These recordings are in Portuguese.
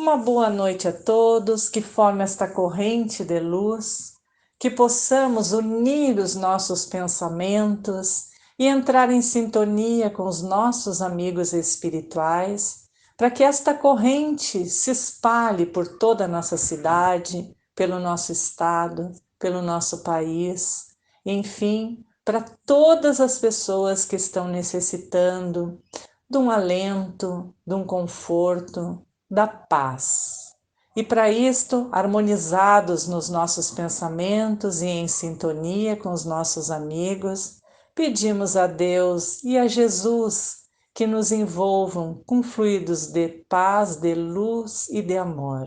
Uma boa noite a todos, que forme esta corrente de luz, que possamos unir os nossos pensamentos e entrar em sintonia com os nossos amigos espirituais, para que esta corrente se espalhe por toda a nossa cidade, pelo nosso estado, pelo nosso país, enfim, para todas as pessoas que estão necessitando de um alento, de um conforto, da paz. E para isto, harmonizados nos nossos pensamentos e em sintonia com os nossos amigos, pedimos a Deus e a Jesus que nos envolvam com fluidos de paz, de luz e de amor.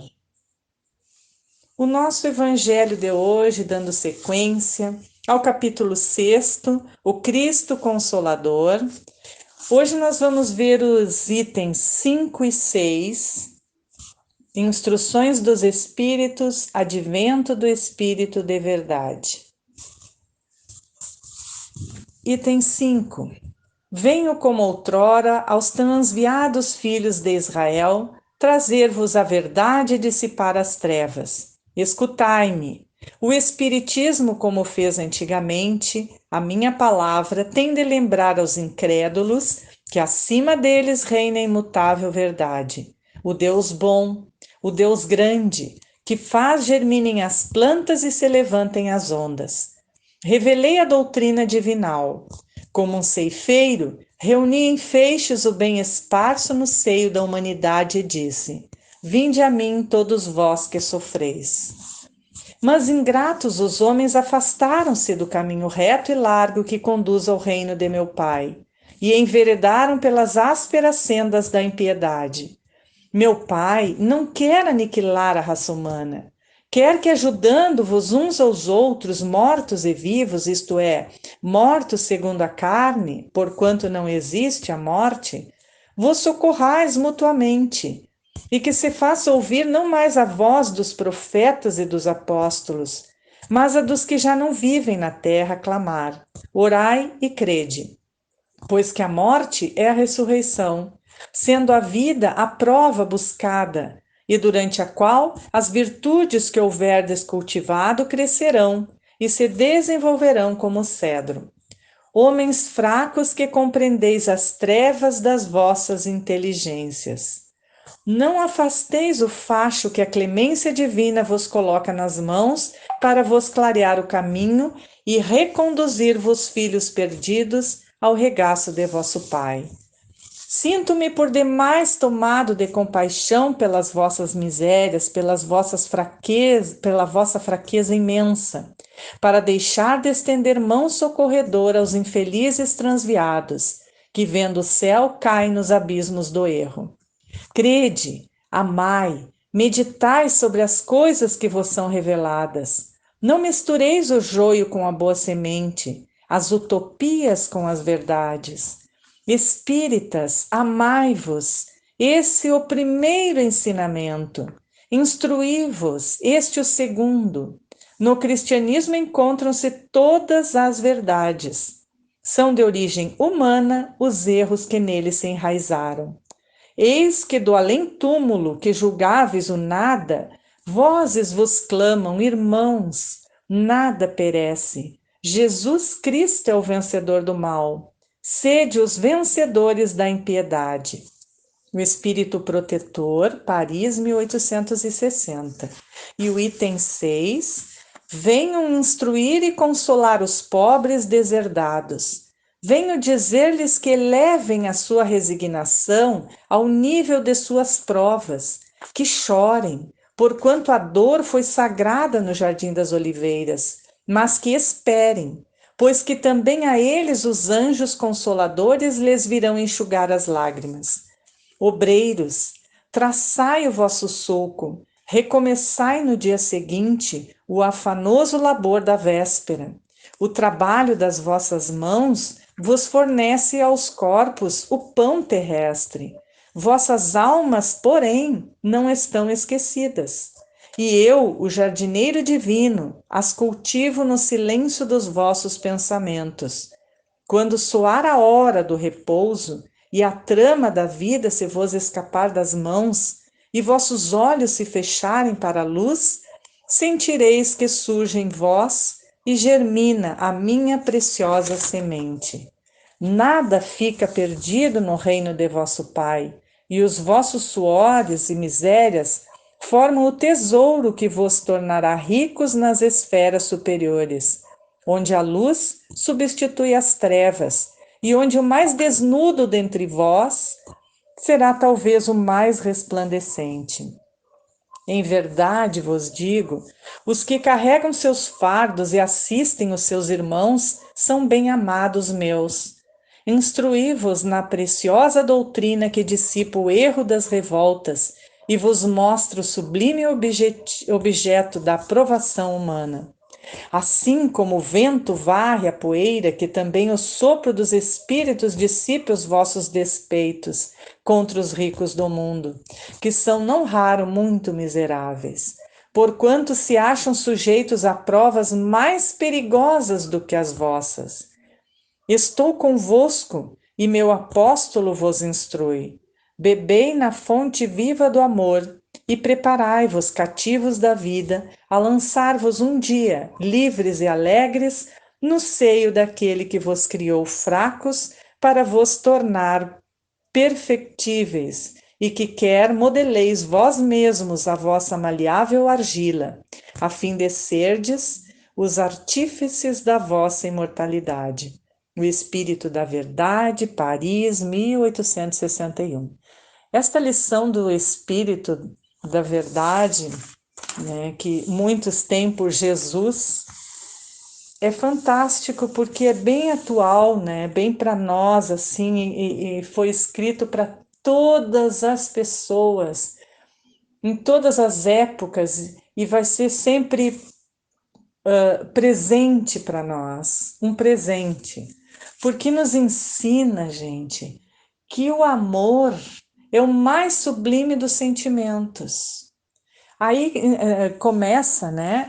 O nosso evangelho de hoje, dando sequência ao capítulo 6, o Cristo Consolador. Hoje nós vamos ver os itens 5 e 6, Instruções dos Espíritos, Advento do Espírito de Verdade. Item 5. Venho como outrora aos transviados filhos de Israel, trazer-vos a verdade e dissipar as trevas. Escutai-me. O Espiritismo, como fez antigamente, a minha palavra tem de lembrar aos incrédulos que acima deles reina a imutável verdade. O Deus bom, o Deus grande, que faz germinem as plantas e se levantem as ondas. Revelei a doutrina divinal. Como um ceifeiro, reuni em feixes o bem esparso no seio da humanidade e disse: Vinde a mim todos vós que sofreis. Mas ingratos os homens afastaram-se do caminho reto e largo que conduz ao reino de meu Pai, e enveredaram pelas ásperas sendas da impiedade. Meu Pai não quer aniquilar a raça humana, quer que, ajudando-vos uns aos outros, mortos e vivos, isto é, mortos segundo a carne, porquanto não existe a morte, vos socorrais mutuamente, e que se faça ouvir não mais a voz dos profetas e dos apóstolos, mas a dos que já não vivem na terra clamar: orai e crede, pois que a morte é a ressurreição, sendo a vida a prova buscada, e durante a qual as virtudes que houverdes cultivado crescerão e se desenvolverão como o cedro. Homens fracos que compreendeis as trevas das vossas inteligências. Não afasteis o facho que a clemência divina vos coloca nas mãos para vos clarear o caminho e reconduzir-vos, filhos perdidos, ao regaço de vosso Pai. Sinto-me por demais tomado de compaixão pelas vossas misérias, pela vossa fraqueza imensa, para deixar de estender mão socorredora aos infelizes transviados, que vendo o céu caem nos abismos do erro. Crede, amai, meditai sobre as coisas que vos são reveladas. Não mistureis o joio com a boa semente, as utopias com as verdades. Espíritas, amai-vos, esse o primeiro ensinamento. Instruí-vos, este o segundo. No cristianismo encontram-se todas as verdades. São de origem humana os erros que nele se enraizaram. Eis que do além-túmulo que julgáveis o nada, vozes vos clamam, irmãos, nada perece. Jesus Cristo é o vencedor do mal. Sede os vencedores da impiedade. O Espírito Protetor, Paris, 1860. E o item 6, venham instruir e consolar os pobres deserdados. Venho dizer-lhes que elevem a sua resignação ao nível de suas provas, que chorem, porquanto a dor foi sagrada no Jardim das Oliveiras, mas que esperem, pois que também a eles os anjos consoladores lhes virão enxugar as lágrimas. Obreiros, traçai o vosso sulco, recomeçai no dia seguinte o afanoso labor da véspera. O trabalho das vossas mãos vos fornece aos corpos o pão terrestre. Vossas almas, porém, não estão esquecidas. E eu, o jardineiro divino, as cultivo no silêncio dos vossos pensamentos. Quando soar a hora do repouso e a trama da vida se vos escapar das mãos, e vossos olhos se fecharem para a luz, sentireis que surge em vós e germina a minha preciosa semente. Nada fica perdido no reino de vosso Pai, e os vossos suores e misérias formam o tesouro que vos tornará ricos nas esferas superiores, onde a luz substitui as trevas, e onde o mais desnudo dentre vós será talvez o mais resplandecente. Em verdade vos digo, os que carregam seus fardos e assistem os seus irmãos são bem-amados meus. Instruí-vos na preciosa doutrina que dissipa o erro das revoltas e vos mostra o sublime objeto da aprovação humana. Assim como o vento varre a poeira, que também o sopro dos espíritos dissipe os vossos despeitos contra os ricos do mundo, que são não raro muito miseráveis, porquanto se acham sujeitos a provas mais perigosas do que as vossas. Estou convosco e meu apóstolo vos instrui. Bebei na fonte viva do amor e preparai-vos, cativos da vida, a lançar-vos um dia, livres e alegres, no seio daquele que vos criou fracos para vos tornar perfectíveis e que quer modeleis vós mesmos a vossa maleável argila, a fim de serdes os artífices da vossa imortalidade. O Espírito da Verdade, Paris, 1861. Esta lição do Espírito da Verdade, né, que muitos têm por Jesus, é fantástico porque é bem atual, né, bem para nós, assim, e foi escrito para todas as pessoas, em todas as épocas, e vai ser sempre presente para nós, um presente. Porque nos ensina, gente, que o amor é o mais sublime dos sentimentos. Aí começa, né,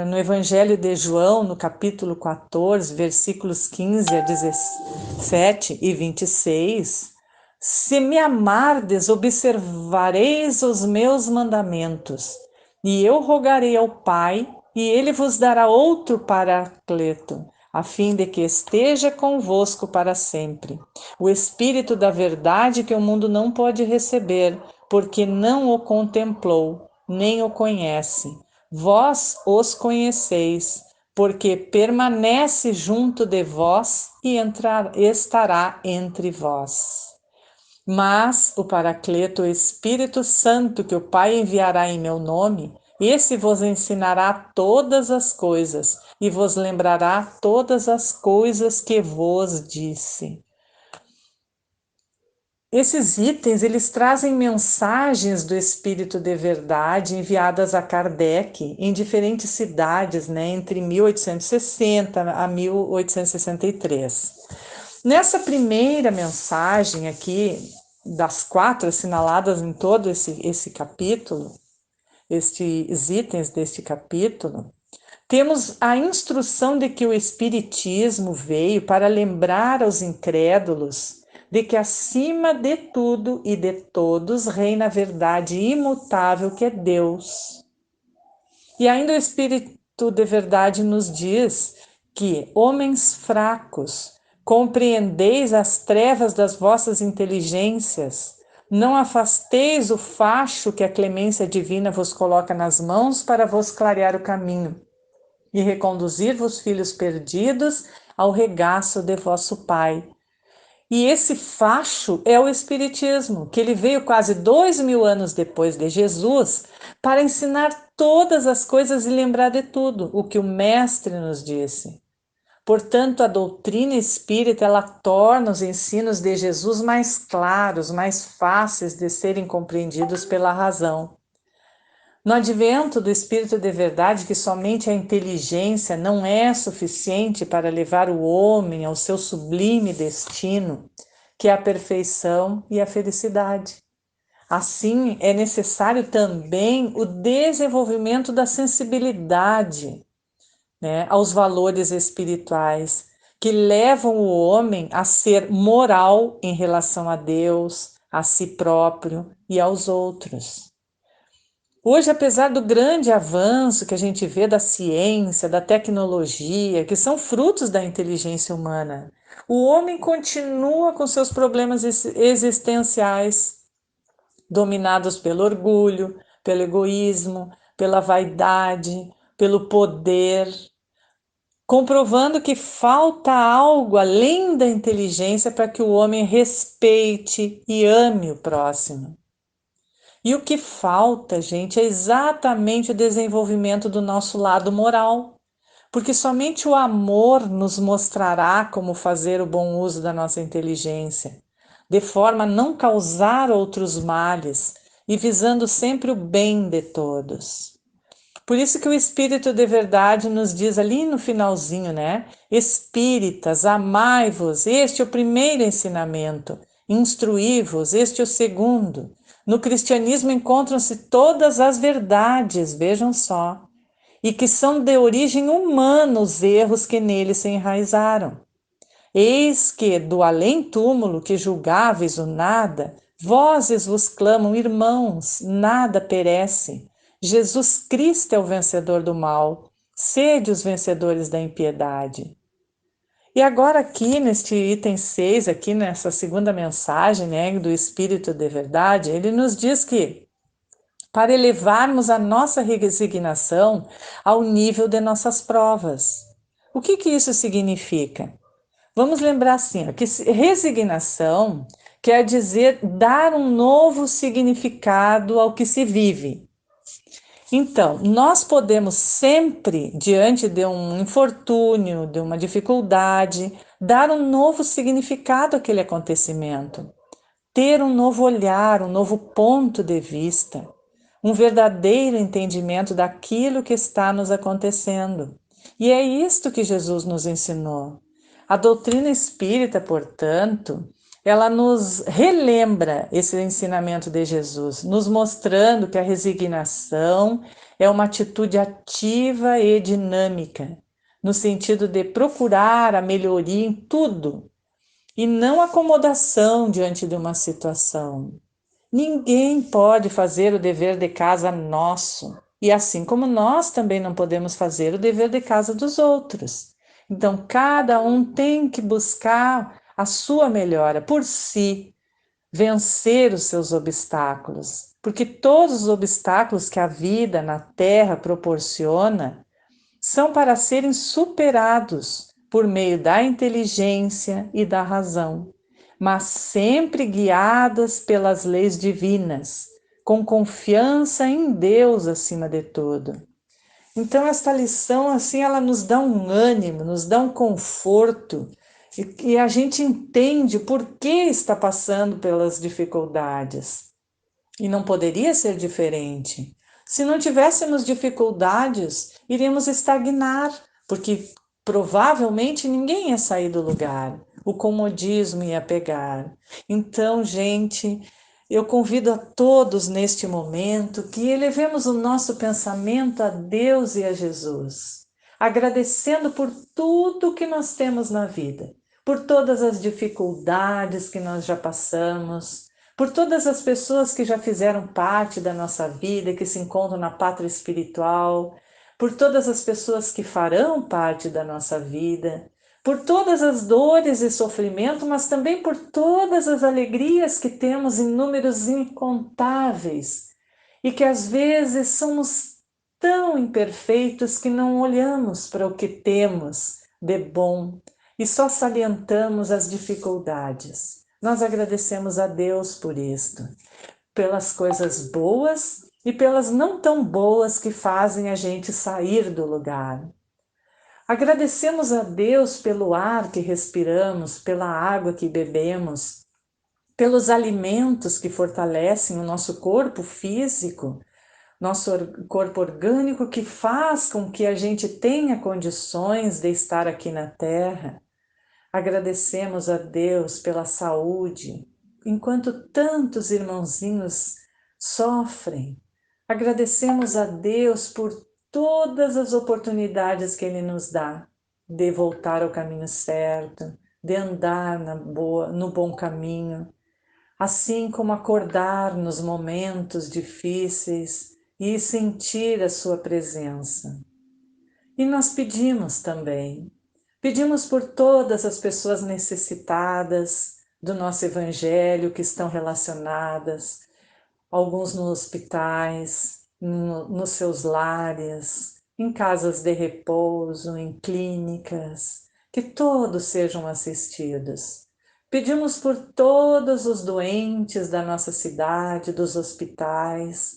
no Evangelho de João, no capítulo 14, versículos 15 a 17 e 26, se me amardes, observareis os meus mandamentos, e eu rogarei ao Pai, e ele vos dará outro Paracleto, a fim de que esteja convosco para sempre. O Espírito da Verdade que o mundo não pode receber, porque não o contemplou, nem o conhece. Vós os conheceis, porque permanece junto de vós e estará entre vós. Mas o Paracleto, o Espírito Santo, que o Pai enviará em meu nome, esse vos ensinará todas as coisas e vos lembrará todas as coisas que vos disse. Esses itens, eles trazem mensagens do Espírito de Verdade enviadas a Kardec em diferentes cidades, né, entre 1860 a 1863. Nessa primeira mensagem aqui, das 4 assinaladas em todo esse capítulo, estes itens deste capítulo, temos a instrução de que o Espiritismo veio para lembrar aos incrédulos de que acima de tudo e de todos reina a verdade imutável que é Deus. E ainda o Espírito de Verdade nos diz que, homens fracos, compreendeis as trevas das vossas inteligências, não afasteis o facho que a clemência divina vos coloca nas mãos para vos clarear o caminho e reconduzir vos filhos perdidos ao regaço de vosso Pai. E esse facho é o Espiritismo, que ele veio quase 2000 anos depois de Jesus para ensinar todas as coisas e lembrar de tudo, o que o Mestre nos disse. Portanto, a doutrina espírita, ela torna os ensinos de Jesus mais claros, mais fáceis de serem compreendidos pela razão. No advento do Espírito de Verdade, que somente a inteligência não é suficiente para levar o homem ao seu sublime destino, que é a perfeição e a felicidade. Assim, é necessário também o desenvolvimento da sensibilidade, né, aos valores espirituais, que levam o homem a ser moral em relação a Deus, a si próprio e aos outros. Hoje, apesar do grande avanço que a gente vê da ciência, da tecnologia, que são frutos da inteligência humana, o homem continua com seus problemas existenciais, dominados pelo orgulho, pelo egoísmo, pela vaidade, pelo poder, comprovando que falta algo além da inteligência para que o homem respeite e ame o próximo. E o que falta, gente, é exatamente o desenvolvimento do nosso lado moral, porque somente o amor nos mostrará como fazer o bom uso da nossa inteligência, de forma a não causar outros males e visando sempre o bem de todos. Por isso que o Espírito de Verdade nos diz ali no finalzinho, né? Espíritas, amai-vos, este é o primeiro ensinamento. Instruí-vos, este é o segundo. No cristianismo encontram-se todas as verdades, vejam só, e que são de origem humana os erros que nele se enraizaram. Eis que, do além-túmulo que julgáveis o nada, vozes vos clamam, irmãos, nada perece. Jesus Cristo é o vencedor do mal, sede os vencedores da impiedade. E agora aqui neste item 6, aqui nessa segunda mensagem, né, do Espírito de Verdade, ele nos diz que para elevarmos a nossa resignação ao nível de nossas provas. O que isso significa? Vamos lembrar assim, ó, que resignação quer dizer dar um novo significado ao que se vive. Então, nós podemos sempre, diante de um infortúnio, de uma dificuldade, dar um novo significado àquele acontecimento, ter um novo olhar, um novo ponto de vista, um verdadeiro entendimento daquilo que está nos acontecendo. E é isto que Jesus nos ensinou. A doutrina espírita, portanto, ela nos relembra esse ensinamento de Jesus, nos mostrando que a resignação é uma atitude ativa e dinâmica, no sentido de procurar a melhoria em tudo, e não acomodação diante de uma situação. Ninguém pode fazer o dever de casa nosso, e assim como nós também não podemos fazer o dever de casa dos outros. Então, cada um tem que buscar a sua melhora por si, vencer os seus obstáculos, porque todos os obstáculos que a vida na Terra proporciona são para serem superados por meio da inteligência e da razão, mas sempre guiadas pelas leis divinas, com confiança em Deus acima de tudo. Então esta lição assim ela nos dá um ânimo, nos dá um conforto e a gente entende por que está passando pelas dificuldades. E não poderia ser diferente. Se não tivéssemos dificuldades, iríamos estagnar, porque provavelmente ninguém ia sair do lugar. O comodismo ia pegar. Então, gente, eu convido a todos neste momento que elevemos o nosso pensamento a Deus e a Jesus, agradecendo por tudo que nós temos na vida, por todas as dificuldades que nós já passamos, por todas as pessoas que já fizeram parte da nossa vida, que se encontram na pátria espiritual, por todas as pessoas que farão parte da nossa vida, por todas as dores e sofrimento, mas também por todas as alegrias que temos em números incontáveis e que às vezes somos tão imperfeitos que não olhamos para o que temos de bom e só salientamos as dificuldades. Nós agradecemos a Deus por isto, pelas coisas boas e pelas não tão boas que fazem a gente sair do lugar. Agradecemos a Deus pelo ar que respiramos, pela água que bebemos, pelos alimentos que fortalecem o nosso corpo físico, nosso corpo orgânico, que faz com que a gente tenha condições de estar aqui na Terra. Agradecemos a Deus pela saúde, enquanto tantos irmãozinhos sofrem. Agradecemos a Deus por todas as oportunidades que Ele nos dá de voltar ao caminho certo, de andar no bom caminho. assim como acordar nos momentos difíceis e sentir a sua presença. E nós pedimos por todas as pessoas necessitadas do nosso Evangelho que estão relacionadas, alguns nos hospitais, nos seus lares, em casas de repouso, em clínicas, que todos sejam assistidos. Pedimos por todos os doentes da nossa cidade, dos hospitais,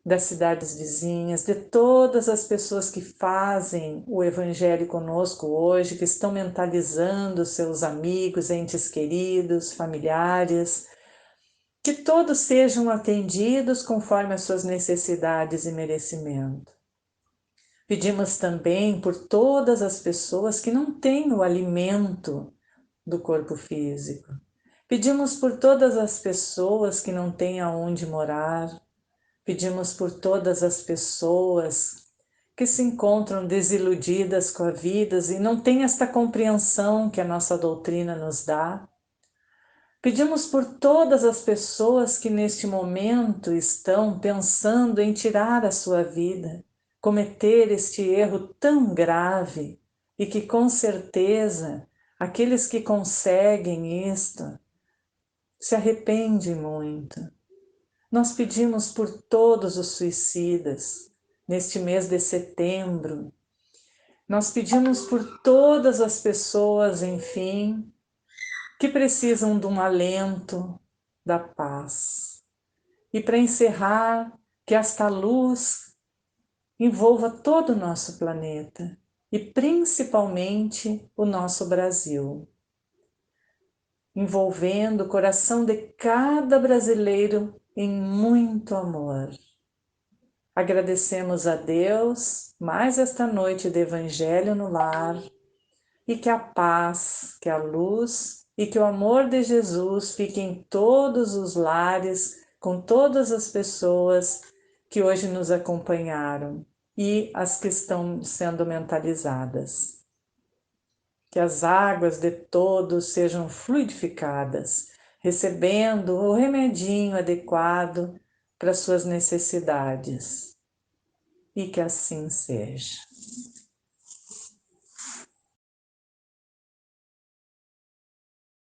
das cidades vizinhas, de todas as pessoas que fazem o Evangelho conosco hoje, que estão mentalizando seus amigos, entes queridos, familiares, que todos sejam atendidos conforme as suas necessidades e merecimento. Pedimos também por todas as pessoas que não têm o alimento do corpo físico. Pedimos por todas as pessoas que não têm aonde morar. Pedimos por todas as pessoas que se encontram desiludidas com a vida e não têm esta compreensão que a nossa doutrina nos dá. Pedimos por todas as pessoas que neste momento estão pensando em tirar a sua vida, cometer este erro tão grave e que com certeza aqueles que conseguem isto se arrependem muito. Nós pedimos por todos os suicidas neste mês de setembro. Nós pedimos por todas as pessoas, enfim, que precisam de um alento da paz. E para encerrar, que esta luz envolva todo o nosso planeta e principalmente o nosso Brasil, envolvendo o coração de cada brasileiro em muito amor. Agradecemos a Deus mais esta noite de Evangelho no lar e que a paz, que a luz e que o amor de Jesus fiquem em todos os lares, com todas as pessoas que hoje nos acompanharam e as que estão sendo mentalizadas. Que as águas de todos sejam fluidificadas, recebendo o remedinho adequado para suas necessidades. E que assim seja.